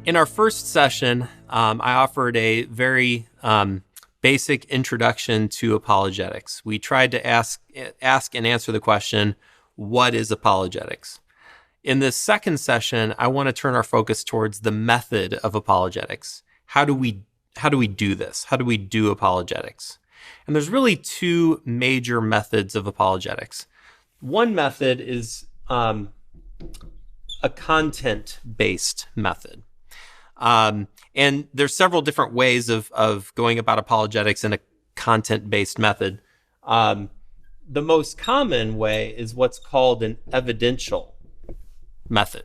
In our first session, I offered a very basic introduction to apologetics. We tried to ask and answer the question, what is apologetics? In this second session, I want to turn our focus towards the method of apologetics. How do we do this? How do we do apologetics? And there's really two major methods of apologetics. One method is a content-based method. And there's several different ways of going about apologetics in a content-based method. The most common way is what's called an evidential method.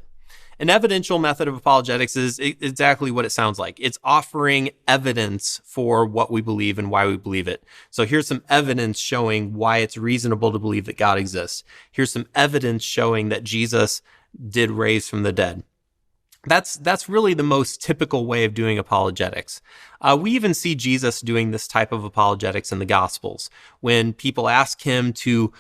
An evidential method of apologetics is exactly what it sounds like. It's offering evidence for what we believe and why we believe it. So here's some evidence showing why it's reasonable to believe that God exists. Here's some evidence showing that Jesus did raise from the dead. That's really the most typical way of doing apologetics. We even see Jesus doing this type of apologetics in the Gospels. When people ask him to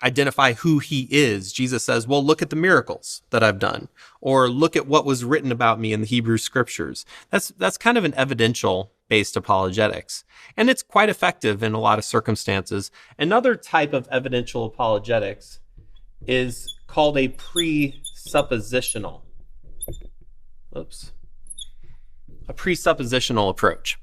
identify who he is, Jesus says, well, look at the miracles that I've done, or look at what was written about me in the Hebrew scriptures. That's kind of an evidential-based apologetics. And it's quite effective in a lot of circumstances. Another type of evidential apologetics is called a presuppositional. A presuppositional approach.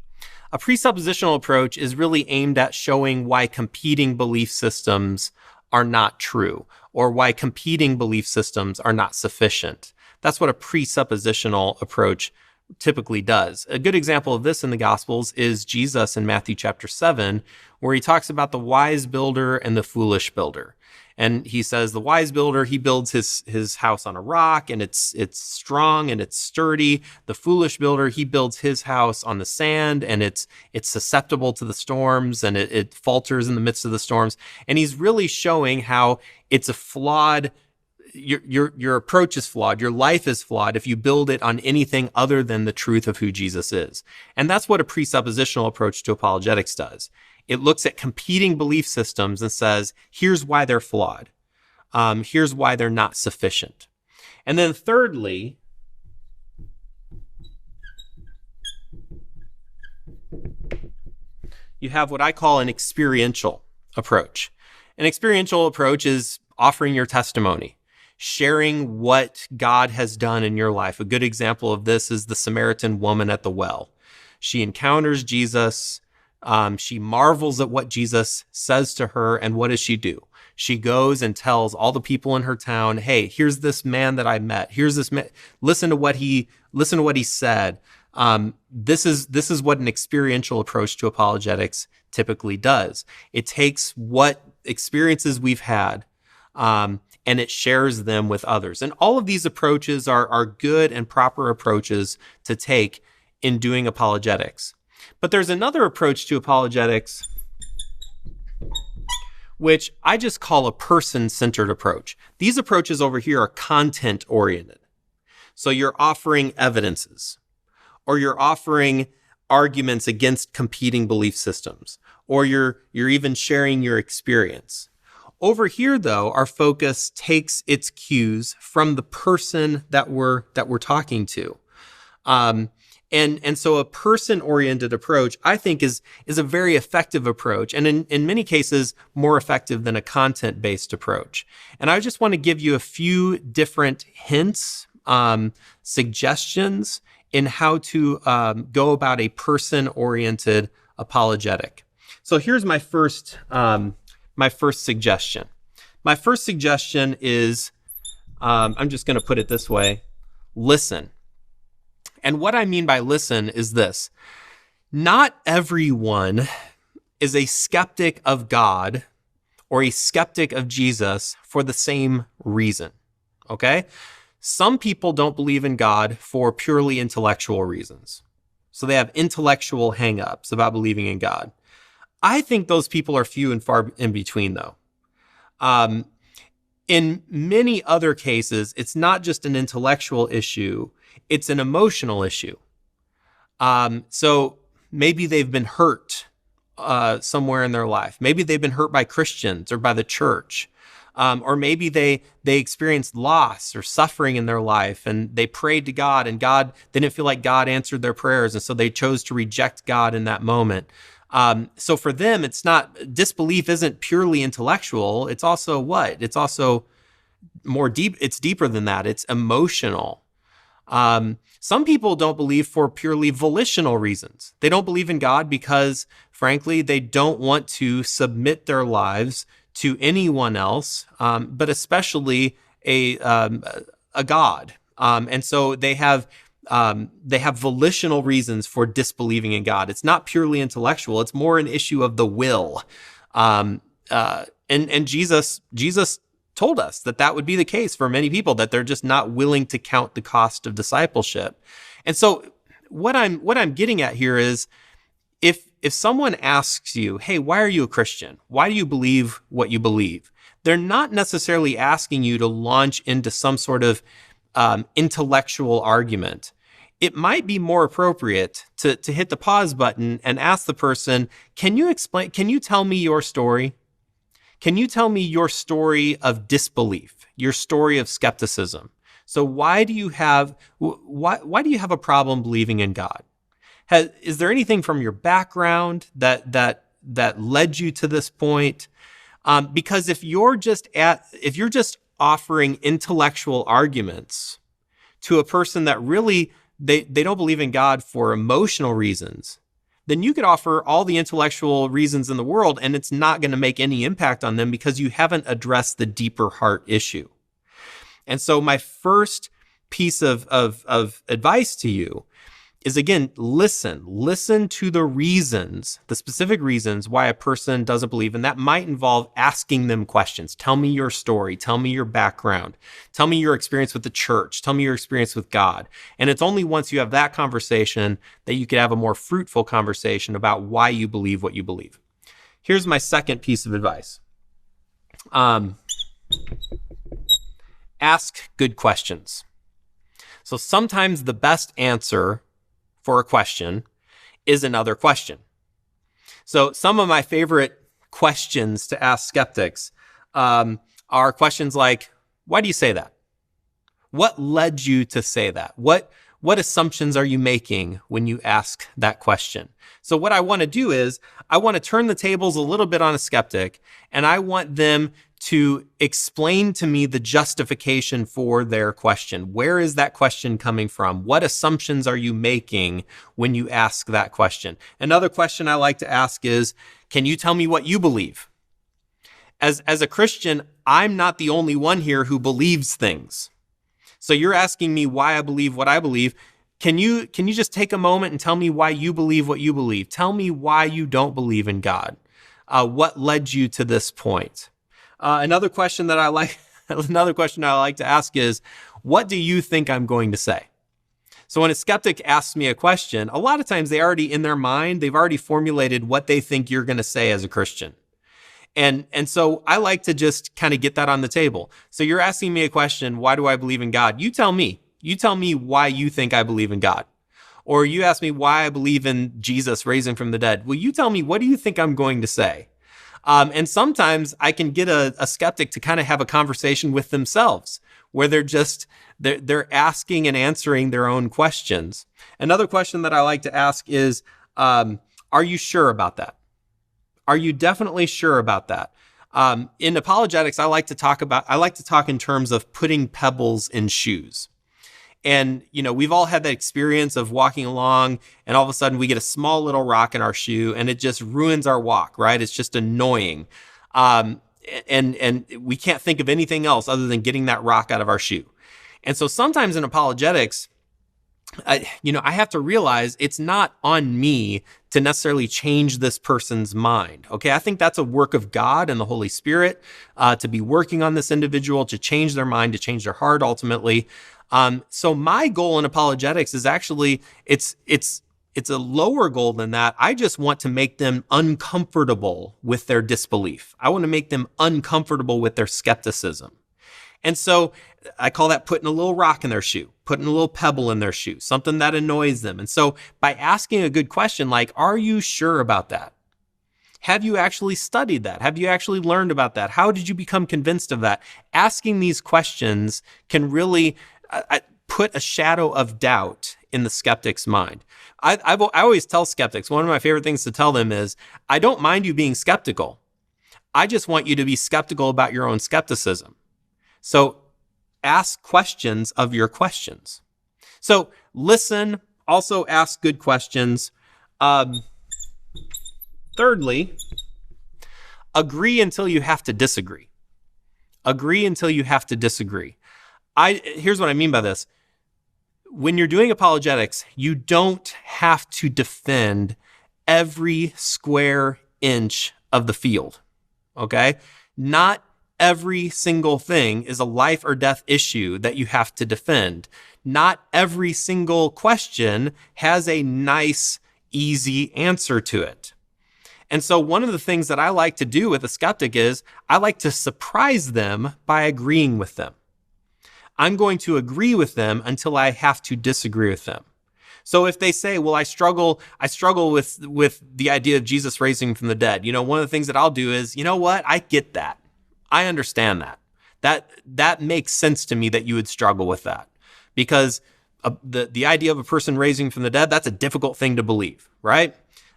A presuppositional approach is really aimed at showing why competing belief systems are not true, or why competing belief systems are not sufficient. That's what a presuppositional approach typically does. A good example of this in the Gospels is Jesus in Matthew chapter 7, where he talks about the wise builder and the foolish builder. And he says the wise builder, he builds his house on a rock, and it's strong and it's sturdy. The foolish builder, he builds his house on the sand, and it's susceptible to the storms, and it falters in the midst of the storms. And he's really showing how it's a flawed, your approach is flawed. Your life is flawed if you build it on anything other than the truth of who Jesus is. And that's what a presuppositional approach to apologetics does. It looks at competing belief systems and says, here's why they're flawed. Here's why they're not sufficient. And then thirdly, you have what I call an experiential approach. An experiential approach is offering your testimony, sharing what God has done in your life. A good example of this is the Samaritan woman at the well. She encounters Jesus. She marvels at what Jesus says to her, and what does she do? She goes and tells all the people in her town, hey, here's this man that I met. Here's this man. Listen to what he said. This is what an experiential approach to apologetics typically does. It takes what experiences we've had, and it shares them with others. And all of these approaches are good and proper approaches to take in doing apologetics. But there's another approach to apologetics, which I just call a person-centered approach. These approaches over here are content-oriented. So you're offering evidences, or you're offering arguments against competing belief systems, or you're even sharing your experience. Over here, though, our focus takes its cues from the person that we're talking to. And so a person-oriented approach, I think, is a very effective approach, and in many cases, more effective than a content-based approach. And I just want to give you a few different hints, suggestions in how to go about a person-oriented apologetic. So here's my first suggestion. My first suggestion is, I'm just going to put it this way, listen. And what I mean by listen is this. Not everyone is a skeptic of God or a skeptic of Jesus for the same reason, okay? Some people don't believe in God for purely intellectual reasons. So they have intellectual hang-ups about believing in God. I think those people are few and far in between, though. In many other cases, it's not just an intellectual issue, it's an emotional issue. So maybe they've been hurt somewhere in their life. Maybe they've been hurt by Christians or by the church. Or maybe they experienced loss or suffering in their life and they prayed to God and they didn't feel like God answered their prayers. And so they chose to reject God in that moment. So for them, disbelief isn't purely intellectual. It's also what? It's also more deep. It's deeper than that. It's emotional. Some people don't believe for purely volitional reasons. They don't believe in God because, frankly, they don't want to submit their lives to anyone else, but especially a God. And so they have volitional reasons for disbelieving in God. It's not purely intellectual. It's more an issue of the will. And Jesus told us that would be the case for many people, that they're just not willing to count the cost of discipleship. And so what I'm getting at here is, if someone asks you, hey, why are you a Christian? Why do you believe what you believe? They're not necessarily asking you to launch into some sort of intellectual argument. It might be more appropriate to hit the pause button and ask the person, can you tell me your story? Can you tell me your story of disbelief, your story of skepticism? So why do you have a problem believing in God? Is there anything from your background that led you to this point? Because if you're just offering intellectual arguments to a person that really they don't believe in God for emotional reasons, then you could offer all the intellectual reasons in the world and it's not going to make any impact on them because you haven't addressed the deeper heart issue. And so my first piece of advice to you is, again, listen to the specific reasons why a person doesn't believe. And that might involve asking them questions. Tell me your story. Tell me your background. Tell me your experience with the church. Tell me your experience with God. And it's only once you have that conversation that you could have a more fruitful conversation about why you believe what you believe. Here's my second piece of advice. Ask good questions. So sometimes the best answer for a question is another question. So some of my favorite questions to ask skeptics are questions like, why do you say that? What led you to say that? What assumptions are you making when you ask that question? So what I want to do is I want to turn the tables a little bit on a skeptic, and I want them to explain to me the justification for their question. Where is that question coming from? What assumptions are you making when you ask that question? Another question I like to ask is, can you tell me what you believe? As a Christian, I'm not the only one here who believes things. So you're asking me why I believe what I believe. Can you just take a moment and tell me why you believe what you believe? Tell me why you don't believe in God. What led you to this point? Another question I like to ask is, what do you think I'm going to say? So when a skeptic asks me a question, a lot of times they've already formulated what they think you're going to say as a Christian. And so I like to just kind of get that on the table. So you're asking me a question, why do I believe in God? You tell me why you think I believe in God. Or you ask me why I believe in Jesus raising from the dead. Well, you tell me, what do you think I'm going to say? And sometimes I can get a skeptic to kind of have a conversation with themselves where they're asking and answering their own questions. Another question that I like to ask is, are you sure about that? Are you definitely sure about that? In apologetics, I like to talk in terms of putting pebbles in shoes. And, we've all had that experience of walking along and all of a sudden we get a small little rock in our shoe and it just ruins our walk, right? It's just annoying. And we can't think of anything else other than getting that rock out of our shoe. And so sometimes in apologetics, I have to realize it's not on me to necessarily change this person's mind. Okay, I think that's a work of God and the Holy Spirit to be working on this individual, to change their mind, to change their heart ultimately. So my goal in apologetics is actually, it's a lower goal than that. I just want to make them uncomfortable with their disbelief. I want to make them uncomfortable with their skepticism. And so I call that putting a little rock in their shoe, putting a little pebble in their shoe, something that annoys them. And so by asking a good question like, are you sure about that? Have you actually studied that? Have you actually learned about that? How did you become convinced of that? Asking these questions can really put a shadow of doubt in the skeptic's mind. I always tell skeptics, one of my favorite things to tell them is, I don't mind you being skeptical. I just want you to be skeptical about your own skepticism. So ask questions of your questions. So listen, also ask good questions. Thirdly, agree until you have to disagree. Agree until you have to disagree. Here's what I mean by this. When you're doing apologetics, you don't have to defend every square inch of the field, okay? Not every single thing is a life or death issue that you have to defend. Not every single question has a nice, easy answer to it. And so one of the things that I like to do with a skeptic is I like to surprise them by agreeing with them. I'm going to agree with them until I have to disagree with them. So if they say, well, I struggle with the idea of Jesus raising from the dead, one of the things that I'll do is, you know what? I get that. I understand that. That makes sense to me that you would struggle with that, because the idea of a person raising from the dead, that's a difficult thing to believe, right?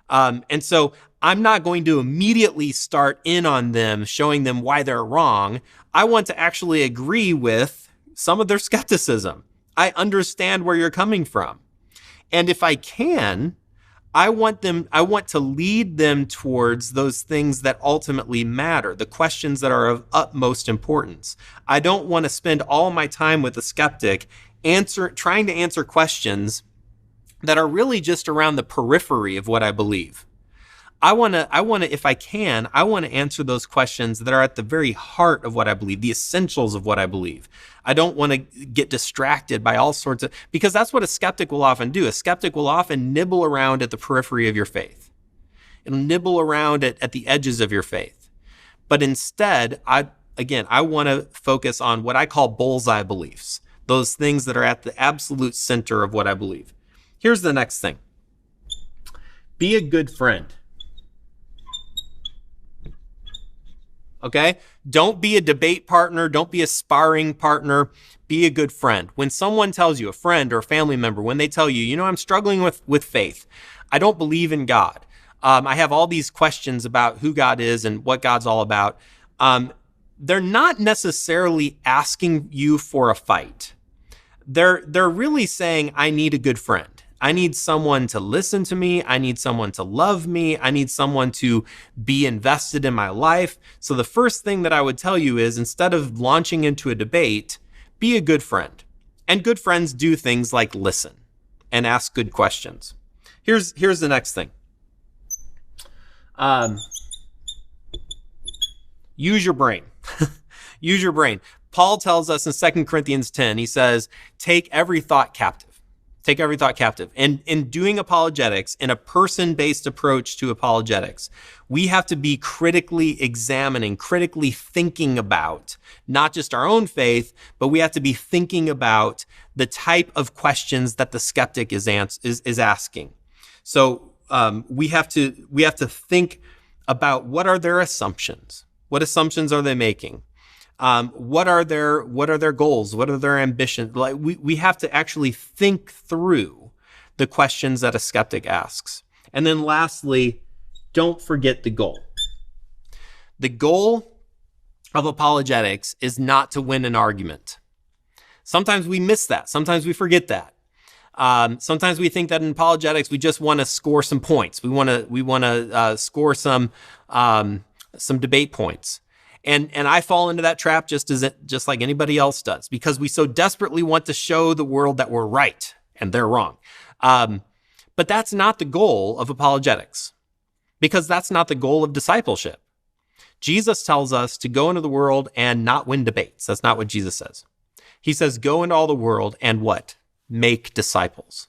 And so I'm not going to immediately start in on them, showing them why they're wrong. I want to actually agree with some of their skepticism. I understand where you're coming from. And if I can, I want to lead them towards those things that ultimately matter, the questions that are of utmost importance. I don't want to spend all my time with a skeptic trying to answer questions that are really just around the periphery of what I believe. I want to, if I can, I want to answer those questions that are at the very heart of what I believe, the essentials of what I believe. I don't want to get distracted by all sorts of, because that's what a skeptic will often do. A skeptic will often nibble around at the periphery of your faith. It'll nibble around at the edges of your faith. But instead, I want to focus on what I call bullseye beliefs, those things that are at the absolute center of what I believe. Here's the next thing. Be a good friend. Okay? Don't be a debate partner. Don't be a sparring partner. Be a good friend. When someone tells you, a friend or a family member, when they tell you, I'm struggling with faith. I don't believe in God. I have all these questions about who God is and what God's all about. They're not necessarily asking you for a fight. They're really saying, I need a good friend. I need someone to listen to me. I need someone to love me. I need someone to be invested in my life. So the first thing that I would tell you is, instead of launching into a debate, be a good friend. And good friends do things like listen and ask good questions. Here's the next thing. Use your brain. Use your brain. Paul tells us in 2 Corinthians 10, he says, take every thought captive. Take every thought captive. And in doing apologetics, in a person-based approach to apologetics, we have to be critically examining, critically thinking about not just our own faith, but we have to be thinking about the type of questions that the skeptic is asking. So we have to think about, what are their assumptions? What assumptions are they making? What are their goals? What are their ambitions? Like we have to actually think through the questions that a skeptic asks. And then lastly, don't forget the goal. The goal of apologetics is not to win an argument. Sometimes we miss that. Sometimes we forget that. Sometimes we think that in apologetics we just want to score some points. We want to score some debate points. And I fall into that trap just like anybody else does, because we so desperately want to show the world that we're right and they're wrong. But that's not the goal of apologetics, because that's not the goal of discipleship. Jesus tells us to go into the world and not win debates. That's not what Jesus says. He says, go into all the world and what? Make disciples.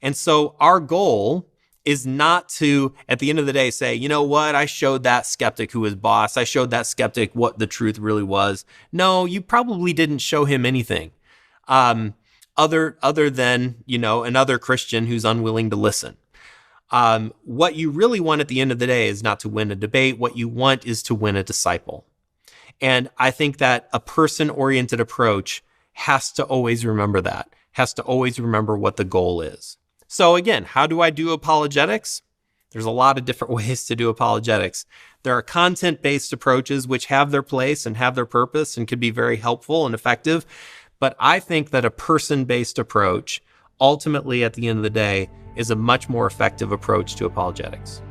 And so our goal is not to, at the end of the day, say, you know what, I showed that skeptic who was boss. I showed that skeptic what the truth really was. No, you probably didn't show him anything other than, another Christian who's unwilling to listen. What you really want at the end of the day is not to win a debate. What you want is to win a disciple. And I think that a person-oriented approach has to always remember that, has to always remember what the goal is. So again, how do I do apologetics? There's a lot of different ways to do apologetics. There are content-based approaches which have their place and have their purpose and can be very helpful and effective. But I think that a person-based approach, ultimately at the end of the day, is a much more effective approach to apologetics.